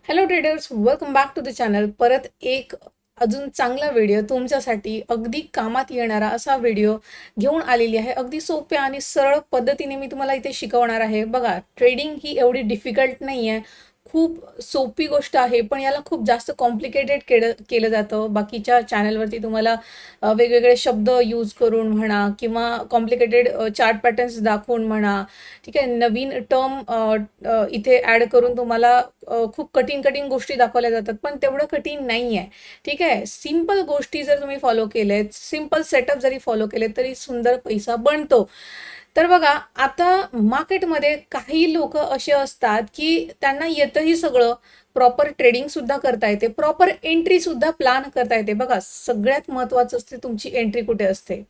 Hello traders, welcome back to the channel. परत एक अजून चांगला व्हिडिओ तुमच्यासाठी अगदी कामात येणारा असा व्हिडिओ घेऊन आलेली आहे. अगदी सोप्या आणि सरळ पद्धतीने मी तुम्हाला इथे शिकवणार आहे. बघा, ट्रेडिंग ही एवढी डिफिकल्ट नाही आहे, खूप सोपी गोष्ट आहे, पण याला खूप जास्त कॉम्प्लिकेटेड केलं जातं. बाकीच्या चॅनलवरती तुम्हाला वेगवेगळे शब्द यूज करून म्हणा किंवा कॉम्प्लिकेटेड चार्ट पॅटर्न्स दाखवून म्हणा, ठीक आहे, नवीन टर्म इथे ॲड करून तुम्हाला खूप कठीण कठीण गोष्टी दाखवल्या जातात, पण तेवढं कठीण नाही आहे. ठीक आहे, सिंपल गोष्टी जर तुम्ही फॉलो केलेत, सिंपल सेटअप जरी फॉलो केले तरी सुंदर पैसा बनतो. तर बघा, आता मार्केटमध्ये काही लोक असे असतात की त्यांना येतही सगळं, प्रॉपर ट्रेडिंग सुद्धा करता येते, प्रॉपर एंट्री सुद्धा प्लॅन करता येते. बघा, सगळ्यात महत्वाचं असते तुमची एंट्री कुठे असते.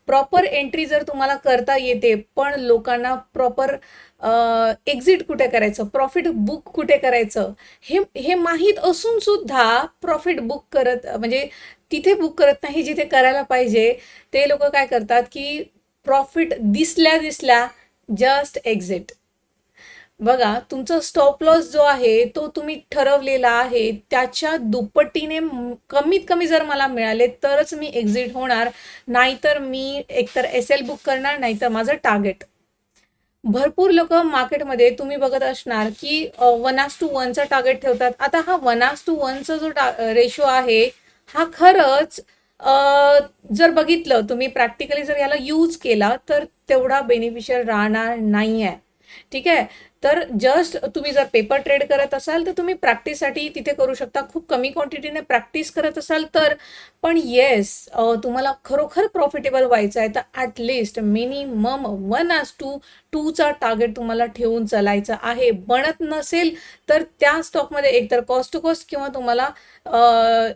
प्रॉपर एंट्री जर तुम्हाला करता येते, पण लोकांना प्रॉपर एक्झिट कुठे करायचं, प्रॉफिट बुक कुठे करायचं, हे हे माहीत असून सुद्धा प्रॉफिट बुक करत, म्हणजे तिथे बुक करत नाही जिथे करायला पाहिजे. ते लोक काय करतात की प्रॉफिट दिसल्या दिसल्या जस्ट एक्झिट. बघा, तुमचा स्टॉप लॉस जो आहे तो तुम्ही ठरवलेला आहे त्याच्या दुप्पटीने कमीत कमी जर मला मिळाले तरच मी एक्झिट होणार, नाहीतर मी एकतर एस एल बुक करणार, नाहीतर माझं टार्गेट. भरपूर लोक मार्केटमध्ये तुम्ही बघत असणार की 1:1चा टार्गेट ठेवतात. आता हा 1:1चा जो रेशो आहे, हा खरंच जर बघितलं तुम्ही प्रॅक्टिकली, जर याला यूज केला तर तेवढा बेनिफिशियल राहणार नाही आहे. ठीक आहे, तर जस्ट तुम्ही जर पेपर ट्रेड करत असाल तर तुम्ही प्रॅक्टिससाठी तिथे करू शकता, खूप कमी क्वांटिटीने प्रॅक्टिस करत असाल तर. पण येस, तुम्हाला खरोखर प्रॉफिटेबल व्हायचं आहे तर ॲटलिस्ट मिनिमम 1:2चा टार्गेट तुम्हाला ठेवून चालायचं आहे. बनत नसेल तर त्या स्टॉकमध्ये एकतर कॉस्ट टू कॉस्ट किंवा तुम्हाला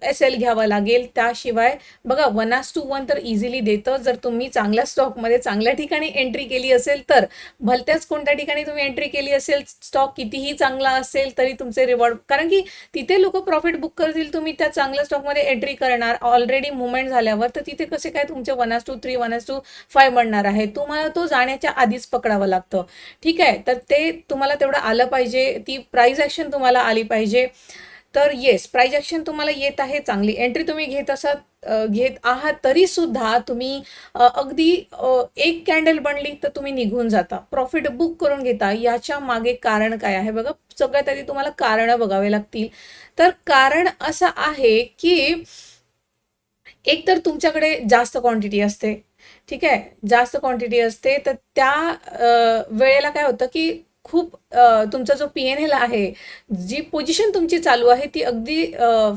एस एल घ्यावं लागेल. त्याशिवाय बघा, 1:1 तर इझिली देतं जर तुम्ही चांगल्या स्टॉकमध्ये चांगल्या ठिकाणी एंट्री केली असेल तर. भलत्याच कोणत्या ठिकाणी तुम्ही एंट्री केली असेल, स्टॉक कितीही चांगला असेल तरी तुमचे रिवॉर्ड, कारण की तिथे लोक प्रॉफिट बुक करतील, तुम्ही त्या चांगल्या स्टॉकमध्ये एंट्री करणार ऑलरेडी मुवमेंट झाल्यावर, तर तिथे कसे काय तुमचे 1:3 1:5 बनणार आहे. तुम्हाला तो जाण्याच्या आधीच पकडावं लागतं. ठीक आहे, तर ते तुम्हाला तेवढं आलं पाहिजे, ती प्राइस ॲक्शन तुम्हाला आली पाहिजे. तर येस, प्राइस ॲक्शन तुम्हाला येत आहे, चांगली एंट्री तुम्ही घेत आहात तरी सुद्धा तुम्ही अगदी एक कॅन्डल बनली तर तुम्ही निघून जाता, प्रॉफिट बुक करून घेता. याच्या मागे कारण काय आहे बघा, सगळ्यात आधी तुम्हाला कारण बघावे लागतील. तर कारण असं आहे की एक तर तुमच्याकडे जास्त क्वांटिटी असते. ठीक आहे, जास्त क्वांटिटी असते तर त्या वेळेला काय होतं की खूप तुमचा जो पी-एन-एल आहे, जी पोझिशन तुमची चालू आहे ती अगदी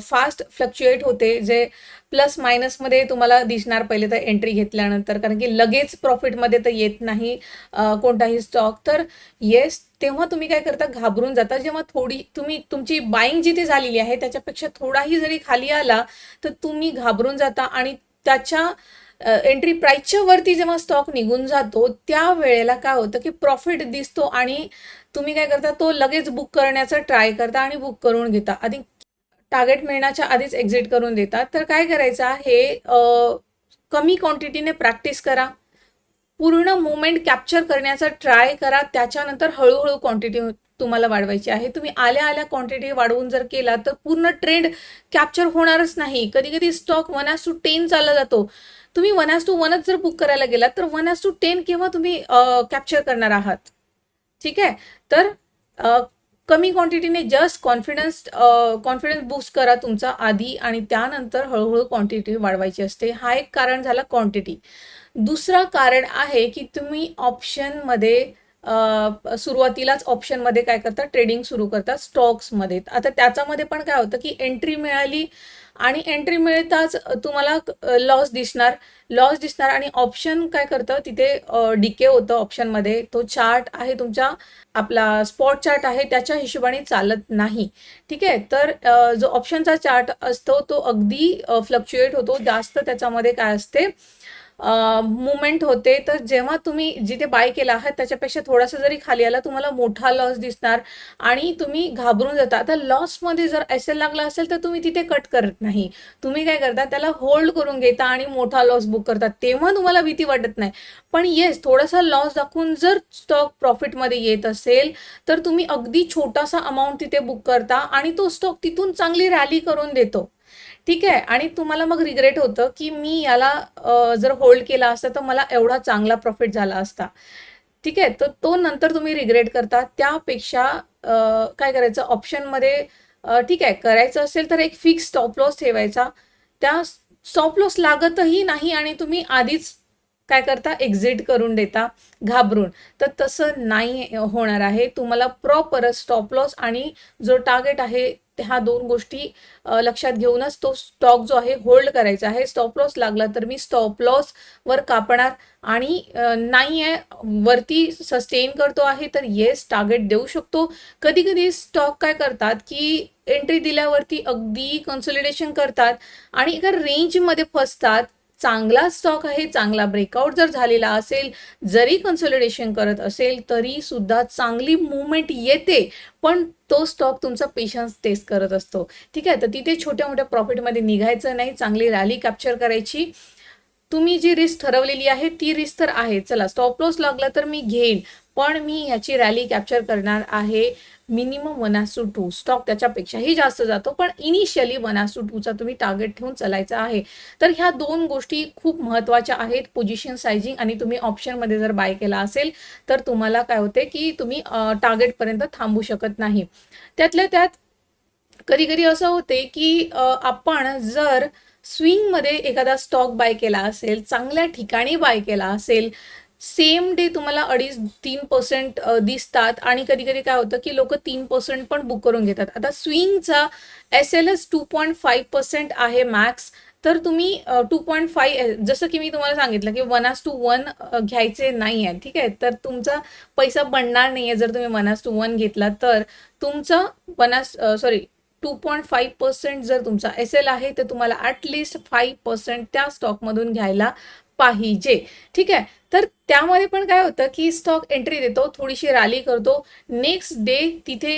फास्ट फ्लक्च्युएट होते, जे प्लस मायनसमध्ये तुम्हाला दिसणार पहिले तर एंट्री घेतल्यानंतर, कारण की लगेच प्रॉफिटमध्ये तर येत नाही कोणताही स्टॉक. तर येस, तेव्हा तुम्ही काय करता, घाबरून जाता. जेव्हा थोडी तुमची बाईंग जिथे झालेली आहे त्याच्यापेक्षा थोडाही जरी खाली आला तर तुम्ही घाबरून जाता आणि त्याच्या एंट्री प्राइसच्या वरती जेव्हा स्टॉक निघून जातो त्या वेळेला काय होतं की प्रॉफिट दिसतो आणि तुम्ही काय करता, तो लगेच बुक करण्याचा ट्राय करता आणि बुक करून घेता, आधी टार्गेट मिळण्याच्या आधीच एक्झिट करून देतात. तर काय करायचं आहे, कमी क्वांटिटीने प्रॅक्टिस करा, पूर्ण मुवमेंट कॅप्चर करण्याचा ट्राय करा, त्याच्यानंतर हळूहळू क्वांटिटी तुम्हाला वाढवायची आहे. तुम्ही आल्या आल्या क्वांटिटी वाढवून जर केला तर पूर्ण ट्रेंड कॅप्चर होणारच नाही. कधी कधी स्टॉक 1:10 चालला जातो, तुम्ही 1:1च जर बुक करायला गेलात तर 1:10 केव्हा तुम्ही कॅप्चर करणार आहात. ठीक आहे, तर कमी क्वांटिटीने जस्ट कॉन्फिडन्स बूस्ट करा तुमचा आधी आणि त्यानंतर हळूहळू क्वांटिटी वाढवायची असते. हा एक कारण झाला क्वांटिटी. दुसरं कारण आहे की तुम्ही ऑप्शनमध्ये सुरुवातीलाच ऑप्शनमध्ये काय करतात, ट्रेडिंग सुरू करतात स्टॉक्समध्ये. आता त्याच्यामध्ये पण काय होतं की एंट्री मिळाली आणि एंट्री मिळताच तुम्हाला लॉस दिसणार आणि ऑप्शन काय करतं, तिथे डिके होतं ऑप्शनमध्ये. तो चार्ट आहे तुमचा, आपला स्पॉट चार्ट आहे, त्याच्या हिशोबाने चालत नाही. ठीक आहे, तर जो ऑप्शनचा चार्ट असतो तो अगदी फ्लक्च्युएट होतो जास्त, त्याच्यामध्ये काय असते, मुवमेंट होते. तर जेव्हा तुम्ही जिथे बाय केला आहे त्याच्यापेक्षा थोडासा जरी खाली आला तुम्हाला मोठा लॉस दिसणार आणि तुम्ही घाबरून जाता. आता लॉसमध्ये जर एस एल लागला असेल तर तुम्ही तिथे कट करत नाही, तुम्ही काय करता त्याला होल्ड करून घेता आणि मोठा लॉस बुक करतात, तेव्हा तुम्हाला भीती वाटत नाही. पण येस, थोडासा लॉस दाखवून जर स्टॉक प्रॉफिटमध्ये येत असेल तर तुम्ही अगदी छोटासा अमाऊंट तिथे बुक करता आणि तो स्टॉक तिथून चांगली रॅली करून देतो. ठीक आहे, आणि तुम्हाला मग रिग्रेट होतं की मी याला जर होल्ड केला असता तर मला एवढा चांगला प्रॉफिट झाला असता. ठीक आहे, तर तो नंतर तुम्ही रिग्रेट करता. त्यापेक्षा काय करायचं ऑप्शनमध्ये, ठीक आहे, करायचं असेल तर एक फिक्स स्टॉप लॉस ठेवायचा. त्या स्टॉप लॉस लागतही नाही आणि तुम्ही आधीच काय करता एक्झिट करून देता घाबरून. तर तसं नाही होणार आहे. तुम्हाला प्रॉपर स्टॉप लॉस आणि जो टार्गेट आहे ह्या दोन गोष्टी लक्षात घेऊनच तो स्टॉक जो आहे होल्ड करायचा आहे. स्टॉप लॉस लागला तर मी स्टॉप लॉस वर कापणार आणि नाही आहे वरती सस्टेन करतो आहे तर येस टार्गेट देऊ शकतो. कधी कधी स्टॉक काय करतात की एंट्री दिल्यावरती अगदी कन्सोलिडेशन करतात आणि एका रेंजमध्ये फसतात. चांगला स्टॉक आहे, चांगला ब्रेकआउट जर झालेला असेल, जरी कन्सोलिडेशन करत असेल तरी सुद्धा चांगली मुवमेंट येते, पण तो स्टॉक तुमचा पेशन्स टेस्ट करत असतो. ठीक आहे, तर तिथे छोट्या मोठ्या प्रॉफिटमध्ये निघायचं नाही, चांगली रॅली कॅप्चर करायची. तुम्ही जी रिस्क ठरवलेली आहे ती रिस्क तर आहे, चला स्टॉप लॉस लागला तर मी घेईन, पण मी याची रॅली कॅप्चर करणार आहे. मिनिमम 1:2 स्टॉक त्याच्यापेक्षाही जास्त जातो, पण इनिशियली 1:2चा तुम्ही टार्गेट ठेवून चालायचा आहे. तर ह्या दोन गोष्टी खूप महत्त्वाच्या आहेत, पोझिशन सायझिंग. आणि तुम्ही ऑप्शनमध्ये जर बाय केला असेल तर तुम्हाला काय होते की तुम्ही टार्गेटपर्यंत थांबू शकत नाही. त्यातल्या त्यात कधी कधी असं होते की आपण जर स्विंगमध्ये एखादा स्टॉक बाय केला असेल, चांगल्या ठिकाणी बाय केला असेल, सेम डे तुम्हाला 2.5-3% दिसतात आणि कधी कधी काय होतं की लोक 3% पण बुक करून घेतात. आता स्विंगचा एस एल एस 2.5% आहे मॅक्स. तर तुम्ही 2.5, जसं की मी तुम्हाला सांगितलं की 1:1 घ्यायचे नाही आहे. ठीक आहे, तर तुमचा पैसा बनणार नाही आहे जर तुम्ही 1:1 घेतला तर. तुमचं 2.5% जर तुमचा एस एल आहे तर तुम्हाला ॲटलिस्ट 5% त्या स्टॉकमधून घ्यायला पाहिजे. ठीक आहे, तर त्यामध्ये पण काय होतं की स्टॉक एंट्री देतो, थोडीशी रॅली करतो, नेक्स्ट डे तिथे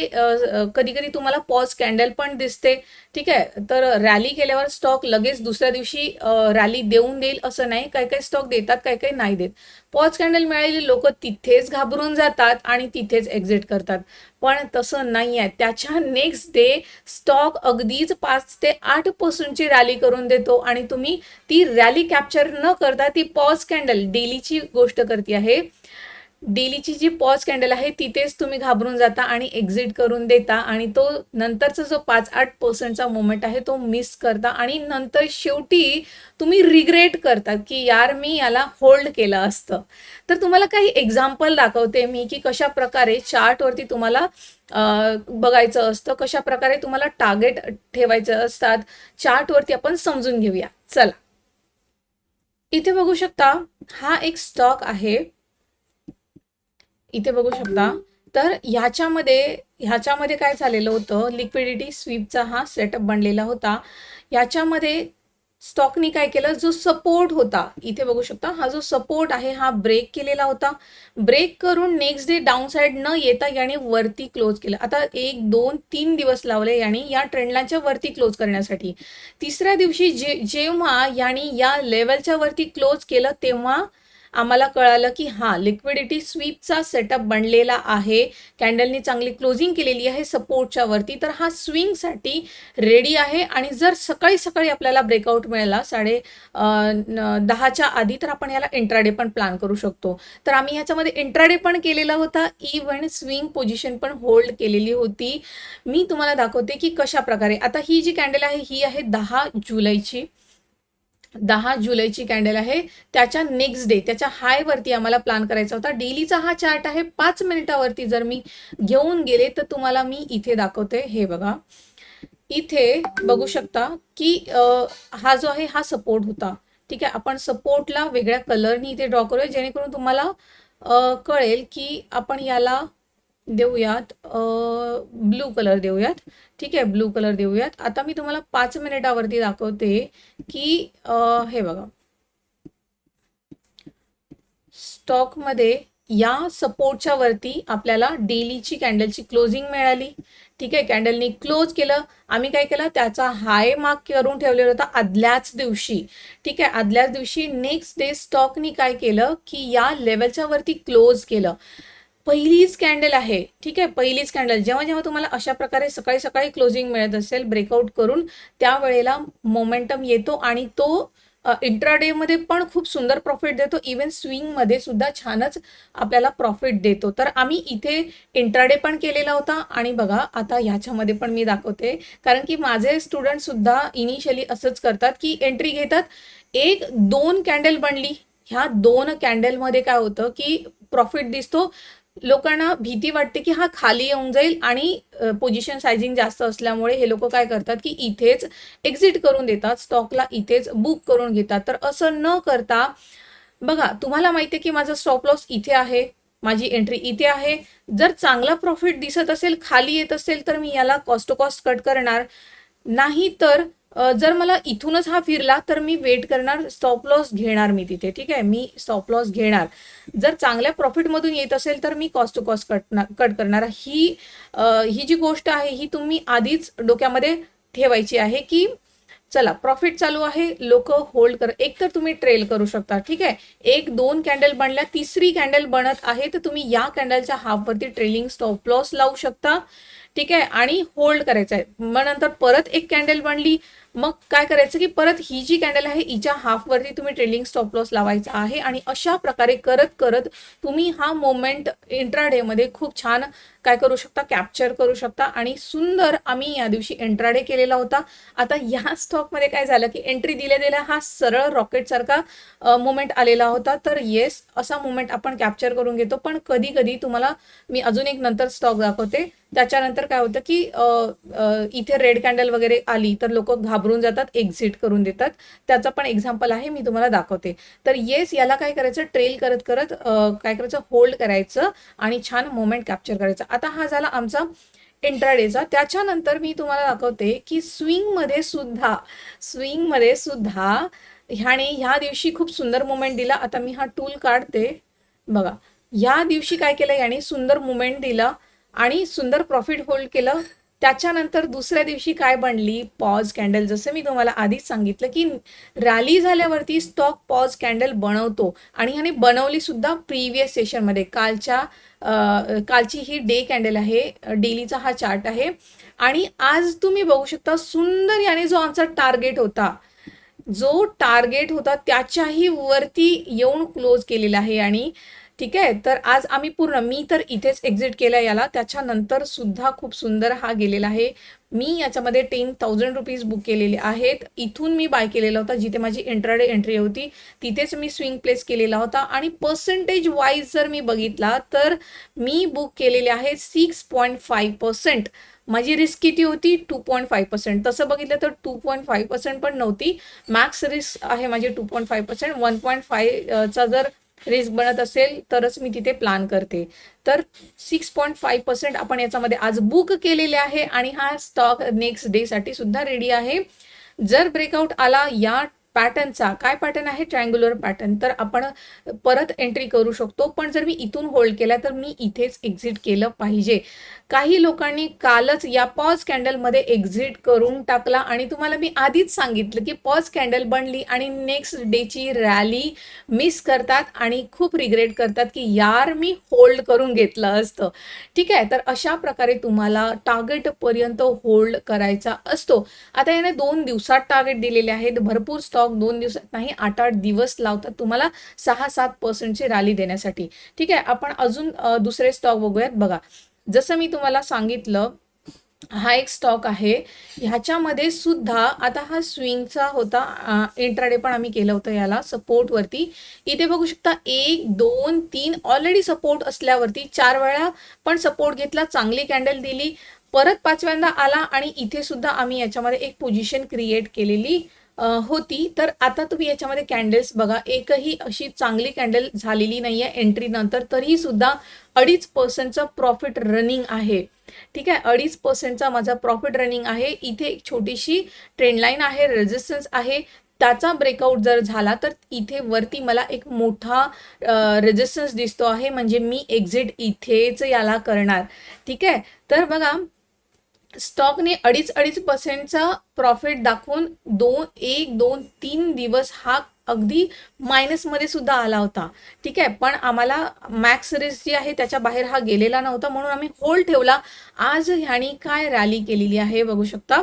कधी कधी तुम्हाला पॉज कॅन्डल पण दिसते. ठीक आहे, तर रॅली केल्यावर स्टॉक लगेच दुसऱ्या दिवशी रॅली देऊन देईल असं नाही, काही काही स्टॉक देतात, काही काही नाही देत. पॉज कॅन्डल मिळालेली लोक तिथेच घाबरून जातात आणि तिथेच एक्झिट करतात, पण तसं नाही आहे. त्याच्या नेक्स्ट डे स्टॉक अगदीच 5 ते 8% रॅली करून देतो आणि तुम्ही ती रॅली कॅप्चर न करता ती पॉज कॅन्डल, डेलीची गोष्ट करते आहे, डेलीची जी पॉज कॅन्डल आहे तिथेच तुम्ही घाबरून जाता आणि एक्झिट करून देता आणि तो नंतरचा जो 5-8%चा मोमेंट आहे तो मिस करता आणि नंतर शेवटी तुम्ही रिग्रेट करता की यार मी याला होल्ड केलं असतं. तर तुम्हाला काही एक्झाम्पल दाखवते मी की कशा प्रकारे चार्टवरती तुम्हाला बघायचं असतं, कशा प्रकारे तुम्हाला टार्गेट ठेवायचं असतात. चार्टवरती आपण समजून घेऊया, चला. इथे बघू शकता हा एक स्टॉक आहे, इथे बघू शकता. तर ह्याच्यामध्ये काय झालेलं होतं, लिक्विडिटी स्वीपचा हा सेटअप बनलेला होता. याच्यामध्ये स्टॉकनी काय केलं, जो सपोर्ट होता इथे बघू शकता, हा जो सपोर्ट आहे हा ब्रेक केलेला होता. ब्रेक करून नेक्स्ट डे डाऊन साइड न येता याने वरती क्लोज केलं. आता 1-2-3 दिवस लावले याने या ट्रेंडलाईनच्या वरती क्लोज करण्यासाठी. तिसऱ्या दिवशी जेव्हा याने या लेवलच्या वरती क्लोज केलं तेव्हा आम्हाला कळालं की हा लिक्विडिटी स्वीपचा सेटअप बनलेला आहे, कॅन्डलनी चांगली क्लोजिंग केलेली आहे सपोर्टच्या वरती, तर हा स्विंगसाठी रेडी आहे. आणि जर सकाळी सकाळी आपल्याला ब्रेकआउट मिळाला 10:30च्या आधी तर आपण याला इंट्राडे पण प्लॅन करू शकतो. तर आम्ही ह्याच्यामध्ये इंट्राडे पण केलेला होता, इव्हन स्विंग पोझिशन पण होल्ड केलेली होती. मी तुम्हाला दाखवते की कशा प्रकारे. आता ही जी कॅन्डल आहे ही आहे 10 जुलैची कॅन्डल आहे. त्याच्या नेक्स्ट डे त्याच्या हायवरती आम्हाला प्लॅन करायचा होता. डेलीचा हा चार्ट आहे. 5 मिनिटावरती जर मी घेऊन गेले तर तुम्हाला मी इथे दाखवते, हे बघा. इथे बघू शकता की हा जो आहे हा सपोर्ट होता. ठीक आहे, आपण सपोर्टला वेगळ्या कलरनी इथे ड्रॉ करूया जेणेकरून तुम्हाला कळेल की आपण याला देऊयात ब्लू कलर देऊयात. ठीक आहे, ब्लू कलर देऊयात. आता मी तुम्हाला 5 मिनिटावरती दाखवते की हे बघा, स्टॉकमध्ये या सपोर्टच्या वरती आपल्याला डेलीची कॅन्डलची क्लोजिंग मिळाली. ठीक आहे, कॅन्डलनी क्लोज केलं. आम्ही काय केलं, त्याचा हाय मार्क करून ठेवलेला होता आदल्याच दिवशी. ठीक आहे, आदल्याच दिवशी नेक्स्ट डे स्टॉकनी काय केलं की या लेवलच्या वरती क्लोज केलं. पहिलीच कॅन्डल आहे. ठीक आहे, पहिलीच कॅन्डल. जेव्हा जेव्हा तुम्हाला अशा प्रकारे सकाळी सकाळी क्लोजिंग मिळत असेल ब्रेकआउट करून, त्यावेळेला मोमेंटम येतो आणि तो इंट्राडे मध्ये पण खूप सुंदर प्रॉफिट देतो. इवन स्विंग मध्ये सुद्धा छानच आपल्याला प्रॉफिट देतो. तर आम्ही इथे इंट्राडे पण केलेला होता आणि बघा आता ह्याच्यामध्ये पण मी दाखवते, कारण की माझे स्टुडंट सुद्धा इनिशियली असंच करतात की एंट्री घेतात, 1-2 कॅन्डल बनली. ह्या 2 कॅन्डलमध्ये काय होतं की प्रॉफिट दिसतो. लोकांना भीती वाटते की हा खाली येऊन जाईल आणि पोझिशन सायझिंग जास्त असल्यामुळे हे लोक काय करतात की इथेच एक्झिट करून देतात, स्टॉकला इथेच बुक करून घेतात. तर असं न करता बघा, तुम्हाला माहिती आहे की माझा स्टॉप लॉस इथे आहे, माझी एंट्री इथे आहे. जर चांगला प्रॉफिट दिसत असेल, खाली येत असेल, तर मी याला कॉस्ट टू कॉस्ट कट करणार. नाही तर जर मला इथूनच हा फिरला तर मी वेट करणार, स्टॉप लॉस घेणार मी तिथे. ठीक आहे, मी स्टॉप लॉस घेणार. जर चांगल्या प्रॉफिटमधून येत असेल तर मी कॉस्ट टू कॉस्ट कट करणार. ही जी गोष्ट आहे ही तुम्ही आधीच डोक्यामध्ये ठेवायची आहे की चला प्रॉफिट चालू आहे, लोक होल्ड कर. एक तर तुम्ही ट्रेल करू शकता. ठीक आहे, 1-2 कॅन्डल बनल्या, तिसरी कॅन्डल बनत आहे तर तुम्ही या कॅन्डलच्या हाफवरती ट्रेलिंग स्टॉप लॉस लावू शकता. ठीक आहे, आणि होल्ड करायचं आहे. मग नंतर परत एक कॅन्डल बनली, मग काय करायचं की परत ही जी कॅन्डल आहे हिच्या हाफवरती तुम्ही ट्रेलिंग स्टॉप लॉस लावायचा आहे. आणि अशा प्रकारे करत करत तुम्ही हा मोमेंट इंट्राडे मध्ये खूप छान काय करू शकता, कॅप्चर करू शकता. आणि सुंदर आम्ही या दिवशी इंट्राडे केलेला होता. आता या स्टॉकमध्ये काय झालं की एंट्री दिल्या दिल्या हा सरळ रॉकेट सारखा मोमेंट आलेला होता. तर येस, असा मोमेंट आपण कॅप्चर करून घेतो. पण कधी कधी तुम्हाला मी अजून एक नंतर स्टॉक दाखवते, त्याच्यानंतर काय होतं की इथे रेड कॅन्डल वगैरे आली तर लोक घाबरून जातात, एक्झिट करून देतात. त्याचं पण एक्झाम्पल आहे, मी तुम्हाला दाखवते. तर येस, याला काय करायचं, ट्रेल करत करत काय करायचं, होल्ड करायचं आणि छान मोमेंट कॅप्चर करायचा. आता हा झाला आमचा इंट्राडेचा. त्याच्यानंतर मी तुम्हाला दाखवते की स्विंगमध्ये सुद्धा ह्याने ह्या दिवशी खूप सुंदर मुवमेंट दिला. आता मी हा टूल काढते. बघा, या दिवशी काय केलं, याने सुंदर मुवमेंट दिला आणि सुंदर प्रॉफिट होल्ड केलं. त्याच्यानंतर दुसऱ्या दिवशी काय बनली, पॉज कॅन्डल. जसं मी तुम्हाला आधीच सांगितलं की रॅली झाल्यावरती स्टॉक पॉज कॅन्डल बनवतो आणि ह्याने बनवली सुद्धा प्रिव्हियस सेशनमध्ये. कालची ही डे कॅन्डल आहे, डेलीचा हा चार्ट आहे. आणि आज तुम्ही बघू शकता सुंदर याने जो आमचा टार्गेट होता त्याच्याही वरती येऊन क्लोज केलेला आहे. आणि ठीक आहे, तर आज आम्ही मी तर इथेच एक्झिट केला याला. त्याच्यानंतर सुद्धा खूप सुंदर हा गेलेला आहे. मी याच्यामध्ये 10,000 रुपीज बुक केलेले आहेत. इथून मी बाय केलेला होता, जिथे माझी इंट्राडे एंट्री होती तिथेच मी स्विंग प्लेस केलेला होता. आणि पर्सेंटेज वाईज जर मी बघितला तर मी बुक केलेले आहे 6.5%. माझी रिस्क किती होती, 2.5%. तसं बघितलं तर 2.5% पण नव्हती. मॅक्स रिस्क आहे माझी 2.5%. 1.5चा जर रिस्क बनत असेल तरच मी तिथे प्लॅन करते. तर 6.5% आपण याच्यामध्ये आज बुक केलेले आहे आणि हा स्टॉक नेक्स्ट डे साठी सुद्धा रेडी आहे. जर ब्रेकआउट आला या पॅटर्नचा, काय पॅटर्न आहे, ट्रायंग्युलर पॅटर्न, तर आपण परत एंट्री करू शकतो. पण जर मी इथून होल्ड केला तर मी इथेच एक्झिट केलं पाहिजे. काही लोकांनी कालच या पॉज कॅन्डलमध्ये एक्झिट करून टाकला आणि तुम्हाला मी आधीच सांगितलं की पॉज कॅन्डल बनली आणि नेक्स्ट डेची रॅली मिस करतात आणि खूप रिग्रेट करतात की यार मी होल्ड करून घेतलं असतं. ठीक आहे, तर अशा प्रकारे तुम्हाला टार्गेटपर्यंत होल्ड करायचा असतो. आता याने 2 दिवसात टार्गेट दिलेले आहेत. भरपूर स्टॉक 2 दिवसात नाही, 8-8 दिवस लावतात तुम्हाला 6-7% रॅली देण्यासाठी. ठीक आहे, आपण अजून दुसरे स्टॉक बघूयात. बघा, जसं मी तुम्हाला सांगितलं, हा एक स्टॉक आहे. ह्याच्यामध्ये सुद्धा आता हा स्विंगचा होता, इंट्राडे पण आम्ही केलं होतं याला सपोर्टवरती. इथे बघू शकता 1, 2, 3 ऑलरेडी सपोर्ट असल्यावरती 4 वेळा पण सपोर्ट घेतला, चांगली कॅन्डल दिली, परत 5व्यांदा आला आणि इथे सुद्धा आम्ही याच्यामध्ये एक पोझिशन क्रिएट केलेली होती. तर आता तुम्ही याच्यामध्ये कॅन्डल्स बघा, एकही अशी चांगली कॅन्डल झालेली नाहीये एंट्री नंतर, तरी सुद्धा 2.5%चा प्रॉफिट रनिंग आहे. ठीक आहे, 2.5%चा माझा प्रॉफिट रनिंग आहे. इथे एक छोटीशी ट्रेंड लाईन आहे, रेजिस्टन्स आहे, त्याचा ब्रेकआउट जर झाला तर इथे वरती मला एक मोठा रेजिस्टन्स दिसतो आहे, म्हणजे मी एक्झिट इथेच याला करणार. ठीक आहे, तर बघा स्टॉकने 2.5% प्रॉफिट दाखवून 1, 2, 3 दिवस हा अगदी मायनसमध्ये सुद्धा आला होता. ठीक आहे, पण आम्हाला मॅक्स रिस्क जी आहे त्याच्या बाहेर हा गेलेला नव्हता, म्हणून आम्ही होल्ड ठेवला. आज ह्यानी काय रॅली केलेली आहे बघू शकता.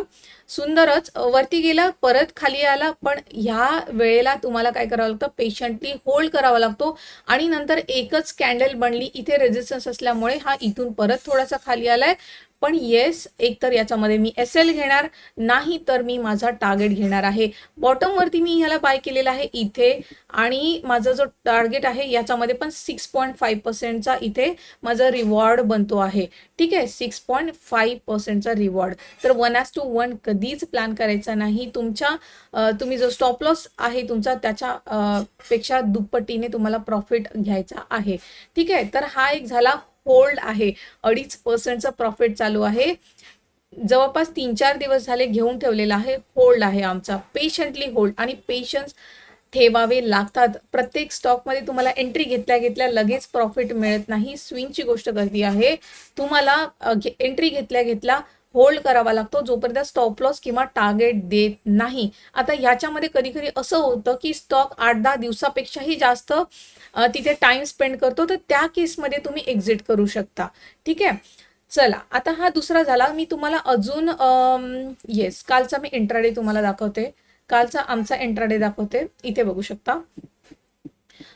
सुंदरच वरती गेला, परत खाली आला, पण ह्या वेळेला तुम्हाला काय करावं लागतं, पेशंटली होल्ड करावा लागतो. आणि नंतर एकच कॅन्डल बनली, इथे रेजिस्टन्स असल्यामुळे हा इथून परत थोडासा खाली आलाय. पण येस, एकतर याच्यामध्ये मी SL घेणार, नाही तर मी माझा टार्गेट घेणार आहे. बॉटमवरती मी ह्याला बाय केलेला आहे इथे, आणि माझा जो टार्गेट आहे याच्यामध्ये पण 6.5%चा इथे माझा रिवॉर्ड बनतो आहे. ठीक आहे, 6.5%चा रिवॉर्ड. तर 1:1 कधीच प्लॅन करायचा नाही. तुम्ही जो स्टॉप लॉस आहे तुमचा त्याच्या पेक्षा दुप्पटीने तुम्हाला प्रॉफिट घ्यायचा आहे. ठीक आहे, तर हा एक झाला होल्ड आहे. 2.5%चा प्रॉफिट चालू आहे. जवळपास 3-4 दिवस झाले घेऊन ठेवलेला आहे. होल्ड आहे आमचा, पेशंटली होल्ड. आणि पेशन्स ठेवावे लागतात. प्रत्येक स्टॉकमध्ये तुम्हाला एंट्री घेतल्या घेतल्या लगेच प्रॉफिट मिळत नाही. स्विंगची गोष्ट करते आहे, तुम्हाला एंट्री घेतल्या घेतल्या होल्ड करावा लागतो जोपर्यंत स्टॉप लॉस किंवा टार्गेट देत नाही. आता ह्याच्यामध्ये कधी कधी असं होतं की स्टॉक 8-10 दिवसापेक्षाही जास्त तिथे टाइम स्पेंड करतो, तर त्या केसमध्ये तुम्ही एक्झिट करू शकता. ठीक आहे, चला आता हा दुसरा झाला. मी तुम्हाला अजून येस, कालचा मी इंट्राडे तुम्हाला दाखवते. कालचा आमचा इंट्राडे दाखवते. इथे बघू शकता.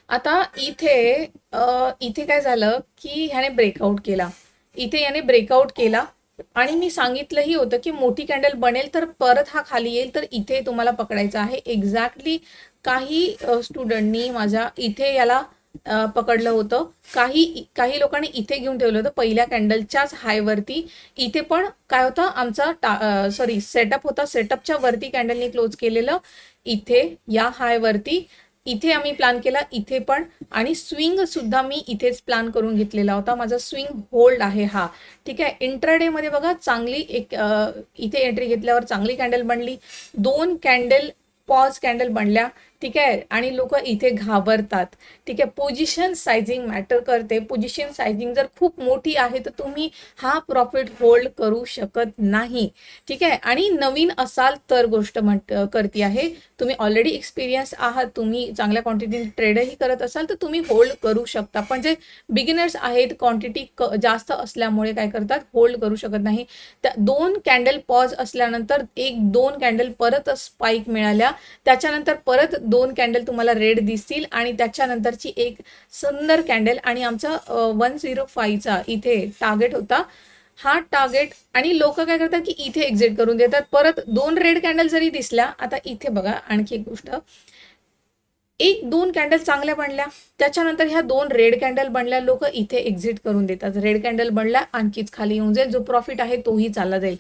आता इथे काय झालं की ह्याने ब्रेकआउट केला. इथे याने ब्रेकआउट केला आणि मी सांगितलंही होतं की मोठी कॅन्डल बनेल तर परत हा खाली येईल, तर इथे तुम्हाला पकडायचा आहे. एक्झॅक्टली काही स्टुडंटनी माझ्या इथे याला पकडलं होतं. काही लोकांनी इथे घेऊन ठेवलं होतं पहिल्या कॅन्डलच्याच हायवरती. इथे पण काय होतं, आमचा सेटअप होता. सेटअपच्या वरती कॅन्डलनी क्लोज केलेलं, इथे या हायवरती. इथे आम्ही प्लॅन केला, इथे पण. आणि स्विंग सुद्धा मी इथेच प्लॅन करून घेतलेला होता. माझा स्विंग होल्ड आहे हा. ठीक आहे, इंट्राडे मध्ये बघा चांगली एक इथे एंट्री घेतल्यावर चांगली कॅन्डल बनली. 2 कॅन्डल पॉज कॅन्डल बनल्या. ठीक आहे, आणि लोक इथे घाबरतात. ठीक आहे, पोझिशन सायझिंग मॅटर करते. पोझिशन सायझिंग जर खूप मोठी आहे तर तुम्ही हा प्रॉफिट होल्ड करू शकत नाही. ठीक आहे, आणि नवीन असाल तर गोष्ट करते आहे. तुम्ही ऑलरेडी एक्सपिरियन्स आहात, तुम्ही चांगल्या क्वांटिटी ट्रेडही करत असाल तर तुम्ही होल्ड करू शकता. पण जे बिगिनर्स आहेत, क्वांटिटी जास्त असल्यामुळे काय करतात, होल्ड करू शकत नाही. त्या 2 कॅन्डल पॉज असल्यानंतर 1-2 कॅन्डल परत स्पाइक मिळाल्या, त्याच्यानंतर परत 2 कॅन्डल तुम्हाला रेड दिसतील, आणि त्याच्यानंतरची एक सुंदर कॅन्डल. आणि आमचा 105चा इथे टार्गेट होता. हा टार्गेट, आणि लोक काय करतात की इथे एक्झिट करून देतात. परत 2 रेड कॅन्डल जरी दिसल्या, आता इथे बघा आणखी एक गोष्ट, 1-2 कॅन्डल चांगल्या बनल्या, त्याच्यानंतर ह्या 2 रेड कॅन्डल बनल्या, लोक इथे एक्झिट करून देतात. रेड कॅन्डल बनल्या, आणखीच खाली येऊन जाईल, जो प्रॉफिट आहे तोही चालला जाईल.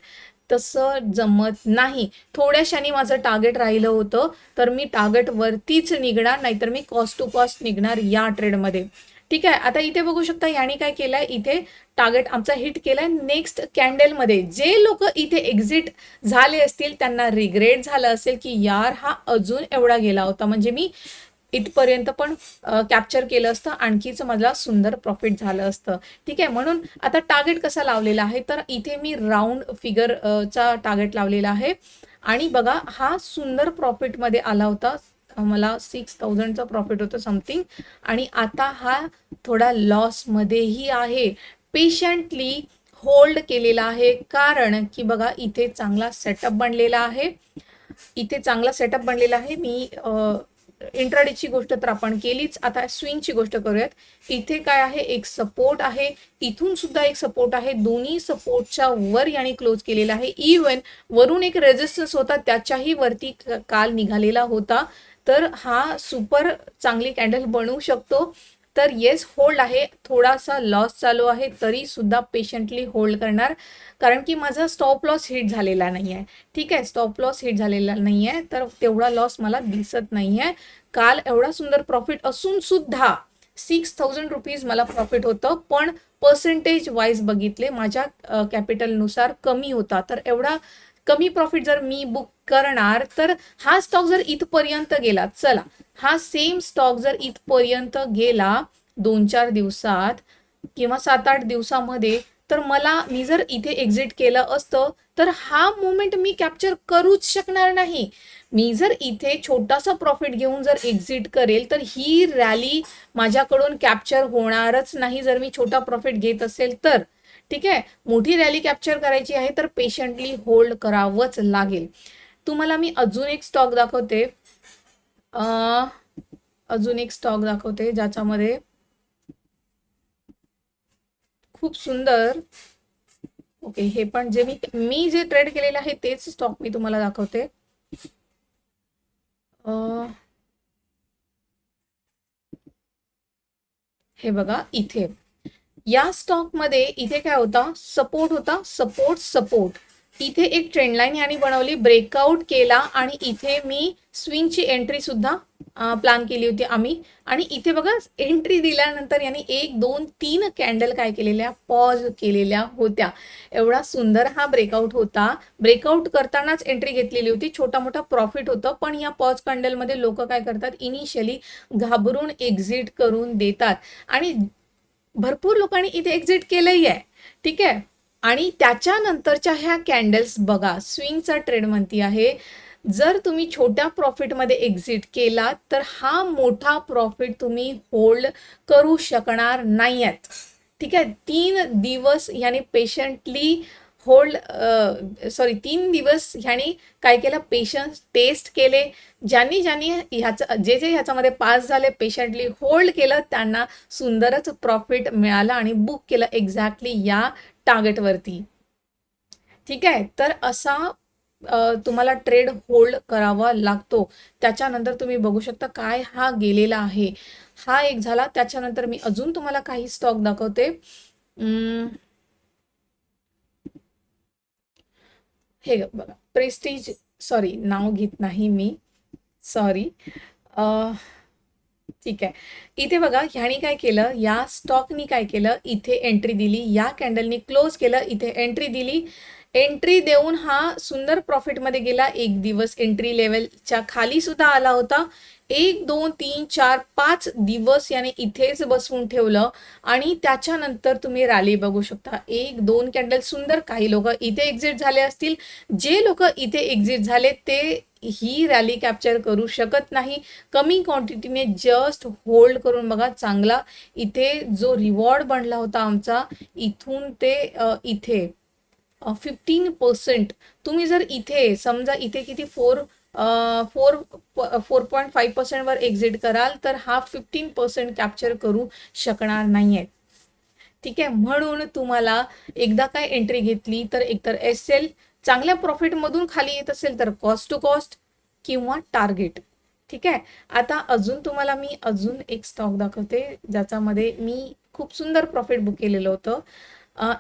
तसं जमत नाही. थोड्याशाने माझं टार्गेट राहिलं होतं, तर मी टार्गेट वरतीच निघणार, नाहीतर मी कॉस्ट टू कॉस्ट निघणार या ट्रेडमध्ये. ठीक आहे, आता इथे बघू शकता याने काय केलंय, इथे टार्गेट आमचा हिट केलाय. नेक्स्ट कॅन्डलमध्ये जे लोक इथे एक्झिट झाले असतील त्यांना रिग्रेट झालं असेल की यार हा अजून एवढा गेला होता, म्हणजे मी इथपर्यंत पण कॅप्चर केलं असतं, आणखीच मला सुंदर प्रॉफिट झालं असतं. ठीक आहे, म्हणून आता टार्गेट कसा लावलेला आहे, तर इथे मी राऊंड फिगरचा टार्गेट लावलेला आहे. आणि बघा हा सुंदर प्रॉफिटमध्ये आला होता. मला 6,000चा प्रॉफिट होतं समथिंग. आणि आता हा थोडा लॉसमध्येही आहे. पेशंटली होल्ड केलेला आहे, कारण की बघा इथे चांगला सेटअप बनलेला आहे. इथे चांगला सेटअप बनलेला आहे. मी इंट्राडेची गोष्ट तर आपण केलीच, आता स्विंगची गोष्ट करूयात. इथे काय आहे, एक सपोर्ट आहे, इथून सुद्धा एक सपोर्ट आहे. दोन्ही सपोर्टच्या वर याने क्लोज केलेला आहे. इव्हन वरून एक रेजिस्टन्स होता, त्याच्याही वरती काल निघालेला होता. तर हा सुपर चांगली कॅन्डल बनवू शकतो. तर येस, होल्ड आहे. थोडासा लॉस चालू आहे, तरी सुद्धा पेशंटली होल्ड करणार, कारण की माझा स्टॉप लॉस हिट झालेला नाही आहे. ठीक आहे, स्टॉप लॉस हिट झालेला नाही आहे, तर तेवढा लॉस मला दिसत नाही आहे. काल एवढा सुंदर प्रॉफिट असून सुद्धा 6,000 रुपीज मला प्रॉफिट होतं, पण पर्सेंटेज वाईज बघितले माझ्या कॅपिटलनुसार कमी होता. तर एवढा कमी प्रॉफिट जर मी बुक करणार तर हा स्टॉक जर इथपर्यंत गेला, चला हा सेम स्टॉक जर इथपर्यंत गेला 2-4 दिवसात किंवा 7-8 दिवसामध्ये, तर मी जर इथे एक्झिट केलं असतं तर हा मोमेंट मी कॅप्चर करूच शकणार नाही. मी जर इथे छोटासा प्रॉफिट घेऊन जर एक्झिट करेल तर ही रॅली माझ्याकडून कॅप्चर होणारच नाही जर मी छोटा प्रॉफिट घेत असेल तर. ठीक आहे, मोठी रॅली कॅप्चर करायची आहे तर पेशंटली होल्ड करावंच लागेल. तुम्हाला मी अजून एक स्टॉक दाखवते, ज्याच्यामध्ये खूप सुंदर. ओके, हे पण जे मी जे ट्रेड केलेलं आहे तेच स्टॉक मी तुम्हाला दाखवते. हे बघा, इथे या स्टॉक मध्ये इथे काय होता, सपोर्ट होता, सपोर्ट. इथे एक ट्रेंड लाईन याने बनवली, ब्रेकआउट केला आणि इथे मी स्विंगची एंट्री सुद्धा प्लॅन केली होती आम्ही. आणि इथे बघा एंट्री दिल्यानंतर याने 1 2 3 कॅन्डल काय केलेल्या, पॉज केलेल्या होत्या. एवढा सुंदर हा ब्रेकआउट होता. ब्रेकआउट करतानाच एंट्री घेतलेली होती, छोटा मोठा प्रॉफिट होतं. पण या पॉज कॅन्डलमध्ये लोक काय करतात, इनिशियली घाबरून एक्झिट करून देतात आणि भरपूर लोकांनी इथे एक्झिट केलंही आहे. ठीक आहे, आणि त्याच्यानंतरच्या ह्या कॅन्डल्स बघा, स्विंगचा ट्रेड म्हणती आहे. जर तुम्ही छोट्या प्रॉफिटमध्ये एक्झिट केला तर हा मोठा प्रॉफिट तुम्ही होल्ड करू शकणार नाही आहेत. ठीक आहे, 3 दिवस याने पेशंटली होल्ड 3 दिवस ह्यानी काय केलं, पेशन्स टेस्ट केले. ज्यांनी ह्याच्यामध्ये पास झाले, पेशंटली होल्ड केलं, त्यांना सुंदरच प्रॉफिट मिळालं आणि बुक केलं एक्झॅक्टली या टार्गेटवरती. ठीक आहे, तर असा तुम्हाला ट्रेड होल्ड करावा लागतो. त्याच्यानंतर तुम्ही बघू शकता काय हा गेलेला आहे. हा एक झाला. त्याच्यानंतर मी अजून तुम्हाला काही स्टॉक दाखवते. हे बघा, प्रेस्टीज, सॉरी नाव घेत नाही मी, सॉरी. ठीक आहे, इथे बघा ह्यानी काय केलं, या स्टॉकनी काय केलं, इथे एंट्री दिली, या कॅन्डलनी क्लोज केलं, इथे एंट्री दिली. एंट्री देऊन हा सुंदर प्रॉफिटमध्ये गेला. 1 दिवस एंट्री लेवलच्या खाली सुद्धा आला होता. 1 2 3 4 5 दिवस याने इथेच बसवून ठेवलं आणि त्याच्यानंतर तुम्ही रॅली बघू शकता. 1 2 कॅन्डल सुंदर. काही लोक इथे एक्झिट झाले असतील. जे लोक इथे एक्झिट झाले ते ही रॅली कॅप्चर करू शकत नाही. कमी क्वांटिटीने जस्ट होल्ड करून बघा. चांगला इथे जो रिवॉर्ड बनला होता आमचा, इथून ते इथे 15%. तुम्ही जर इथे समजा इथे किती 4.5% वर एक्झिट कराल तर हा 15% कॅप्चर करू शकणार नाहीये. ठीक आहे, म्हणून तुम्हाला एकदा काय एंट्री घेतली तर एकतर एसएल चांगल्या प्रॉफिटमधून खाली येत असेल तर कॉस्ट टू कॉस्ट किंवा टार्गेट. ठीक आहे, आता अजून तुम्हाला मी अजून एक स्टॉक दाखवते ज्याच्यामध्ये मी खूप सुंदर प्रॉफिट बुक केलेलं होतं.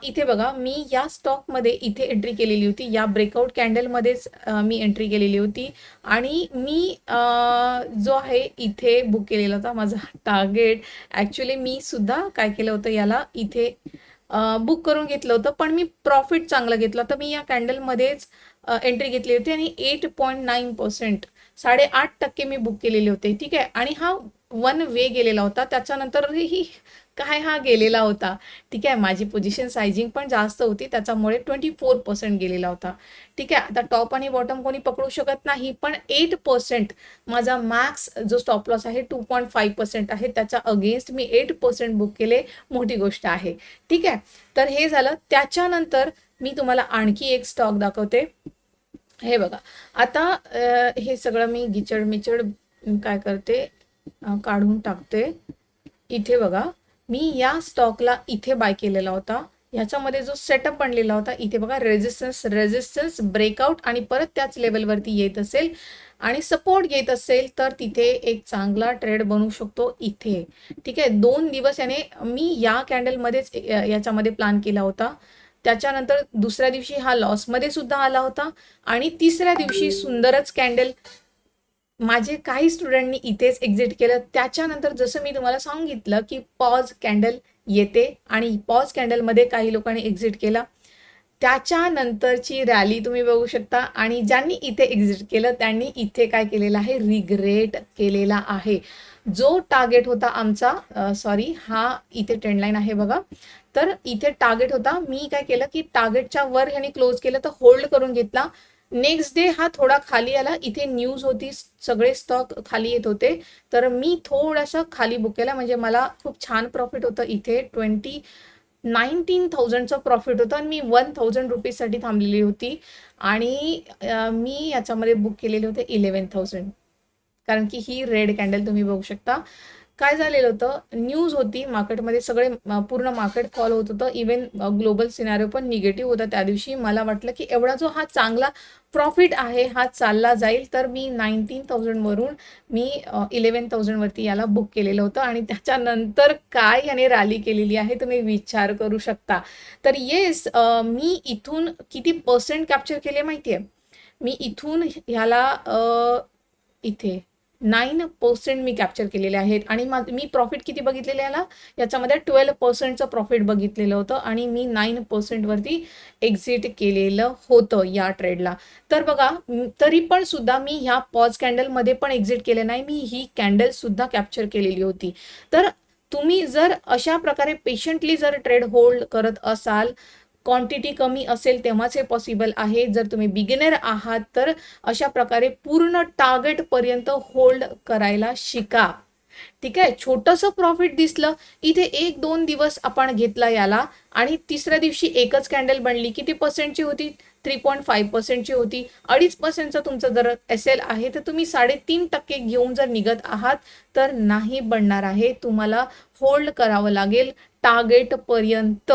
इथे बघा, मी या स्टॉकमध्ये इथे एंट्री केलेली होती. या ब्रेकआउट कॅन्डलमध्येच मी एंट्री केलेली होती आणि मी जो आहे इथे बुक केलेला होता माझा टार्गेट. ॲक्च्युली मी सुद्धा काय केलं होतं, याला इथे बुक करून घेतलं होतं, पण मी प्रॉफिट चांगलं घेतलं होतं. मी या कॅन्डलमध्येच एंट्री घेतली होती आणि 8.9% 8.5% मी बुक केलेले होते. ठीक आहे, आणि हा 1 वे गेलेला होता. त्याच्यानंतरही काय हा गेलेला होता. ठीक आहे, माझी पोझिशन सायझिंग पण जास्त होती, त्याच्यामुळे 24% गेलेला होता. ठीक आहे, आता टॉप आणि बॉटम कोणी पकडू शकत नाही, पण 8% माझा मॅक्स जो स्टॉप लॉस आहे 2.5% आहे. त्याच्या अगेन्स्ट मी 8% बुक केले, मोठी गोष्ट आहे. ठीक आहे, तर हे झालं. त्याच्यानंतर मी तुम्हाला आणखी एक स्टॉक दाखवते. हे बघा, आता हे सगळं मी मिचड काय करते, काढून टाकते. इथे बघा, मी या स्टॉकला इथे बाय केलेला होता. ह्याच्यामध्ये जो सेटअप बनलेला होता, इथे बघा, रेजिस्टन्स ब्रेकआउट आणि परत त्याच लेवलवरती येत असेल आणि सपोर्ट घेत असेल तर तिथे एक चांगला ट्रेड बनू शकतो इथे. ठीक आहे, 2 दिवस याने मी या कॅन्डलमध्येच याच्यामध्ये प्लॅन केला होता. त्याच्यानंतर दुसऱ्या दिवशी हा लॉसमध्ये सुद्धा आला होता आणि तिसऱ्या दिवशी सुंदरच कॅन्डल. माझे काही स्टुडंटनी इथेच एक्झिट केलं. त्याच्यानंतर जसं मी तुम्हाला सांगितलं की पॉज कॅन्डल येते आणि पॉज कॅन्डलमध्ये काही लोकांनी एक्झिट केला. त्याच्यानंतरची रॅली तुम्ही बघू शकता आणि ज्यांनी इथे एक्झिट केलं त्यांनी इथे काय केलेलं आहे, रिग्रेट केलेला आहे. जो टार्गेट होता आमचा, सॉरी हा इथे ट्रेंड लाईन आहे बघा, तर इथे टार्गेट होता, मी काय केलं की टार्गेटच्या वर ह्याने क्लोज केलं तर होल्ड करून घेतला. नेक्स्ट डे हा थोडा खाली आला, इथे न्यूज होती, सगळे स्टॉक खाली येत होते, तर मी थोडासा खाली बुक केला, म्हणजे मला खूप छान प्रॉफिट होतं इथे. 19,000चं प्रॉफिट होतं आणि मी 1,000 रुपीजसाठी थांबलेली होती आणि मी याच्यामध्ये बुक केलेले होते 11,000, कारण की ही रेड कॅन्डल तुम्ही बघू शकता. काय झालेलं होतं, न्यूज होती मार्केटमध्ये, सगळे पूर्ण मार्केट फॉलो होत होतं, इवन ग्लोबल सिनारिओ पण निगेटिव्ह होता त्या दिवशी. मला वाटलं की एवढा जो हा चांगला प्रॉफिट आहे हा चालला जाईल, तर मी 19,000 वरून मी 11,000 वरती याला बुक केलेलं होतं आणि त्याच्यानंतर काय याने रॅली केलेली आहे तुम्ही विचार करू शकता. तर येस, मी इथून किती पर्सेंट कॅप्चर केले माहितीये, मी इथून ह्याला इथे 9% मी कॅप्चर केलेले आहेत आणि मी प्रॉफिट किती बघितलेलं याला, याच्यामध्ये 12%चं प्रॉफिट बघितलेलं होतं आणि मी 9% वरती एक्झिट केलेलं होतं या ट्रेडला. तर बघा, तरी पण सुद्धा मी ह्या पॉज कॅन्डलमध्ये पण एक्झिट केले नाही, मी ही कॅन्डल सुद्धा कॅप्चर केलेली होती. तर तुम्ही जर अशा प्रकारे पेशंटली जर ट्रेड होल्ड करत असाल, क्वांटिटी कमी असेल तेव्हाच हे पॉसिबल आहे. जर तुम्ही बिगिनर आहात तर अशा प्रकारे पूर्ण टार्गेट पर्यंत होल्ड करायला शिका. ठीक आहे, छोटंसं प्रॉफिट दिसलं इथे, 1-2 दिवस आपण घेतला याला आणि तिसऱ्या दिवशी एकच कॅन्डल बनली, किती पर्सेंटची होती, 3.5%ची होती. 2.5%चं तुमचं जर एसएल आहे तर तुम्ही 3.5% घेऊन जर निघत आहात तर नाही बनणार आहे, तुम्हाला होल्ड करावं लागेल टार्गेट पर्यंत.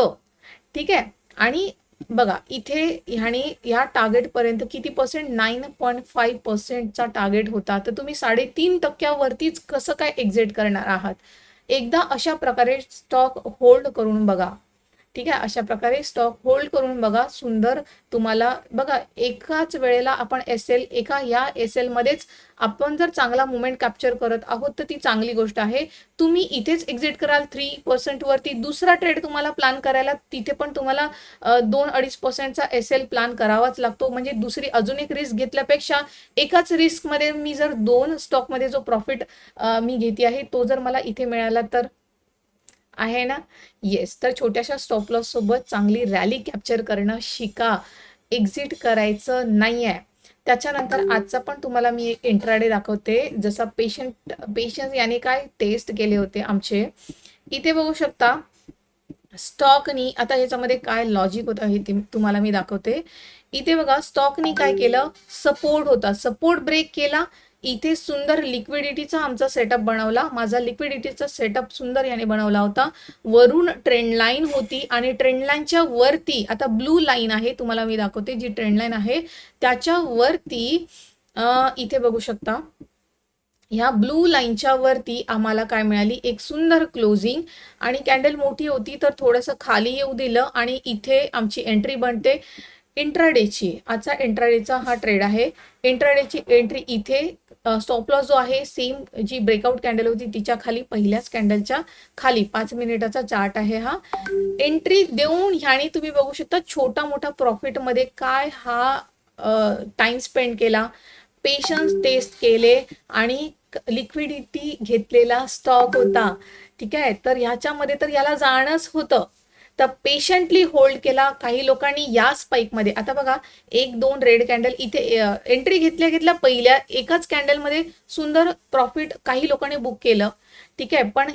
ठीक आहे, आणि बघा इथे ह्याने या टार्गेट पर्यंत किती पर्सेंट, 9.5%चा टार्गेट होता, तर तुम्ही 3.5%वरतीच कसं काय एक्झिट करणार आहात. एकदा अशा प्रकारे स्टॉक होल्ड करून बघा. ठीक आहे, अशा प्रकारे स्टॉक होल्ड करून बघा, सुंदर तुम्हाला बघा. एकाच वेळेला आपण या एसएल मध्येच आपण जर चांगला मुवमेंट कॅप्चर करत आहोत तर ती चांगली गोष्ट आहे. तुम्ही इथेच एक्झिट कराल 3% वरती, दुसरा ट्रेड तुम्हाला प्लॅन करायला तिथे पण तुम्हाला 2-2.5%चा एसएल प्लॅन करावाच लागतो. म्हणजे दुसरी अजून एक रिस्क घेतल्यापेक्षा एकाच रिस्कमध्ये मी जर 2 स्टॉकमध्ये जो प्रॉफिट मी घेते आहे तो जर मला इथे मिळाला तर आहे ना. येस, तर छोट्याशा स्टॉप लॉस सोबत चांगली रॅली कॅप्चर करणं शिका, एक्झिट करायचं नाही आहे. त्याच्यानंतर आजचा पण तुम्हाला मी एक इंट्राडे दाखवते, जसा पेशन्स याने काय टेस्ट केले होते आमचे. इथे बघू शकता स्टॉकनी, आता याच्यामध्ये काय लॉजिक होतं हे तुम्हाला मी दाखवते. इथे बघा स्टॉकनी काय केलं, सपोर्ट होता, सपोर्ट ब्रेक केला, इथे सुंदर लिक्विडिटीचा आमचा सेटअप बनवला. माझा लिक्विडिटीचा सेटअप सुंदर याने बनवला होता. वरून ट्रेंड लाईन होती आणि ट्रेंड लाईनच्या वरती आता ब्लू लाईन आहे, तुम्हाला मी दाखवते जी ट्रेंड लाईन आहे त्याच्या वरती इथे बघू शकता, ह्या ब्लू लाईनच्या वरती आम्हाला काय मिळाली, एक सुंदर क्लोजिंग आणि कॅन्डल मोठी होती तर थोडंसं खाली येऊ दिलं आणि इथे आमची एंट्री बनते इंट्राडेची. आजचा इंट्राडेचा हा ट्रेड आहे. इंट्राडेची एंट्री इथे, स्टॉप लॉस जो आहे सेम जी ब्रेकआउट कॅन्डल होती तिच्या खाली, पहिल्याच कॅन्डलच्या खाली, 5 मिनिटाचा चार्ट आहे हा. एंट्री देऊन ह्याने तुम्ही बघू शकता छोटा मोठा प्रॉफिटमध्ये काय हा टाइम स्पेंड केला, पेशन्स टेस्ट केले आणि लिक्विडिटी घेतलेला स्टॉक होता. ठीक आहे, तर ह्याच्यामध्ये तर याला जाणंच होतं, तर पेशंटली होल्ड केला. काही लोकांनी या स्पाइकमध्ये, आता बघा 1-2 रेड कॅन्डल इथे एंट्री घेतल्या घेतल्या पहिल्या एकाच कॅन्डलमध्ये सुंदर प्रॉफिट काही लोकांनी बुक केलं. ठीक आहे, पण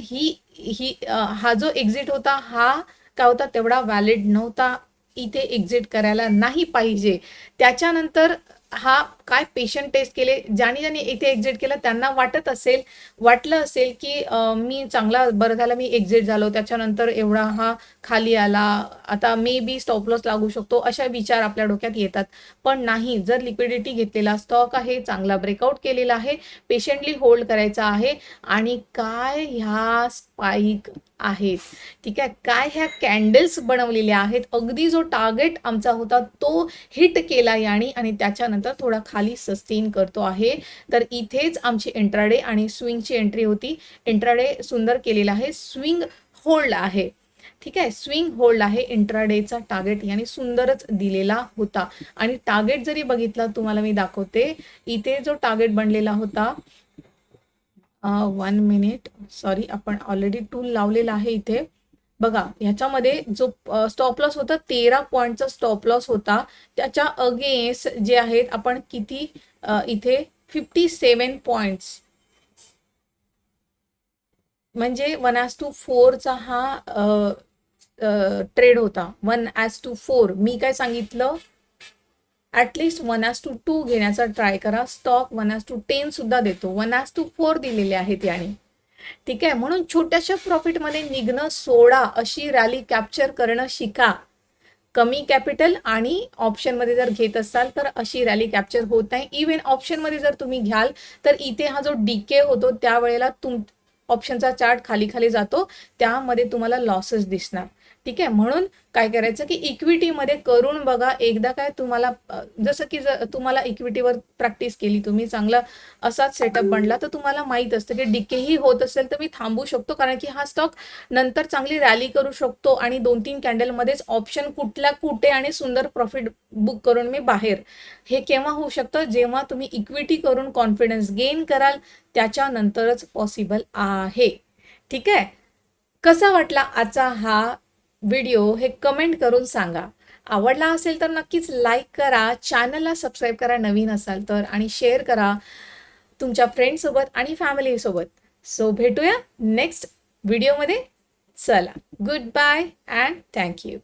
हा जो एक्झिट होता हा काय होता, तेवढा व्हॅलिड नव्हता, इथे एक्झिट करायला नाही पाहिजे. त्याच्यानंतर हा काय पेशंट टेस्ट केले, ज्याने इथे एक्झिट केलं त्यांना वाटलं असेल की मी चांगला, बरं झालं मी एक्झिट झालो, त्याच्यानंतर एवढा हा खाली आला, आता मे बी स्टॉप लॉस लागू शकतो, अशा विचार आपल्या डोक्यात येतात. पण नाही, जर लिक्विडिटी घेतलेला स्टॉक आहे, चांगला ब्रेकआउट केलेला आहे, पेशंटली होल्ड करायचा आहे आणि काय ह्या स्पाइक आहेत. ठीक आहे, काय ह्या कॅन्डल्स बनवलेल्या आहेत, अगदी जो टार्गेट आमचा होता तो हिट केला याने आणि त्याच्यानंतर थोडा खाली सस्टेन करतो आहे. तर इथेच आमची इंट्राडे आणि स्विंगची एंट्री होती. इंट्राडे सुंदर केलेला आहे, स्विंग होल्ड आहे. ठीक आहे. स्विंग होल्ड आहे इंट्राडेचा टार्गेट याने सुंदरच दिलेला होता. आणि टार्गेट जरी बघितला तुम्हाला मी दाखवते, इथे जो टार्गेट बनलेला होता 1 मिनिट, सॉरी, आपण ऑलरेडी टूल लावलेला आहे इथे. बघा, ह्याच्यामध्ये जो स्टॉप लॉस होता 13 पॉईंटचा स्टॉप लॉस होता. त्याच्या अगेन्स्ट जे आहेत आपण किती इथे 57 पॉइंट्स, म्हणजे 1:4चा हा ट्रेड होता. 1:4. मी काय सांगितलं, ॲटलिस्ट 1:2 घेण्याचा ट्राय करा. स्टॉक 1:10 सुद्धा देतो, 1:4 दिलेले आहेत याने. ठीक आहे. म्हणून छोट्याशा प्रॉफिटमध्ये निघणं सोडा, अशी रॅली कॅप्चर करणं शिका. कमी कॅपिटल आणि ऑप्शनमध्ये जर घेत असाल तर अशी रॅली कॅप्चर होत नाही. इव्हन ऑप्शनमध्ये जर तुम्ही घ्याल तर इथे हा जो डीके होतो त्यावेळेला ऑप्शनचा चार्ट खाली खाली जातो, त्यामध्ये तुम्हाला लॉसेस दिसणार. ठीक आहे. म्हणून काय करायचं की इक्विटीमध्ये करून बघा एकदा. काय तुम्हाला जसं की तुम्हाला इक्विटीवर प्रॅक्टिस केली, तुम्ही चांगला असाच सेटअप बनला, तर तुम्हाला माहित असतं की डीकेही होत असेल तर मी थांबू शकतो, कारण की हा स्टॉक नंतर चांगली रॅली करू शकतो आणि 2-3 कॅन्डलमध्येच ऑप्शन कुठे आणि सुंदर प्रॉफिट बुक करून मी बाहेर. हे केव्हा होऊ शकतं, जेव्हा तुम्ही इक्विटी करून कॉन्फिडन्स गेन कराल, त्याच्यानंतरच पॉसिबल आहे. ठीक आहे. कसा वाटला आजचा हा व्हिडिओ हे कमेंट करून सांगा. आवडला असेल तर नक्कीच लाईक करा, चॅनलला सबस्क्राईब करा नवीन असाल तर, आणि शेअर करा तुमच्या फ्रेंड्ससोबत आणि फॅमिलीसोबत. सो भेटूया नेक्स्ट व्हिडिओमध्ये. चला, good bye and thank you.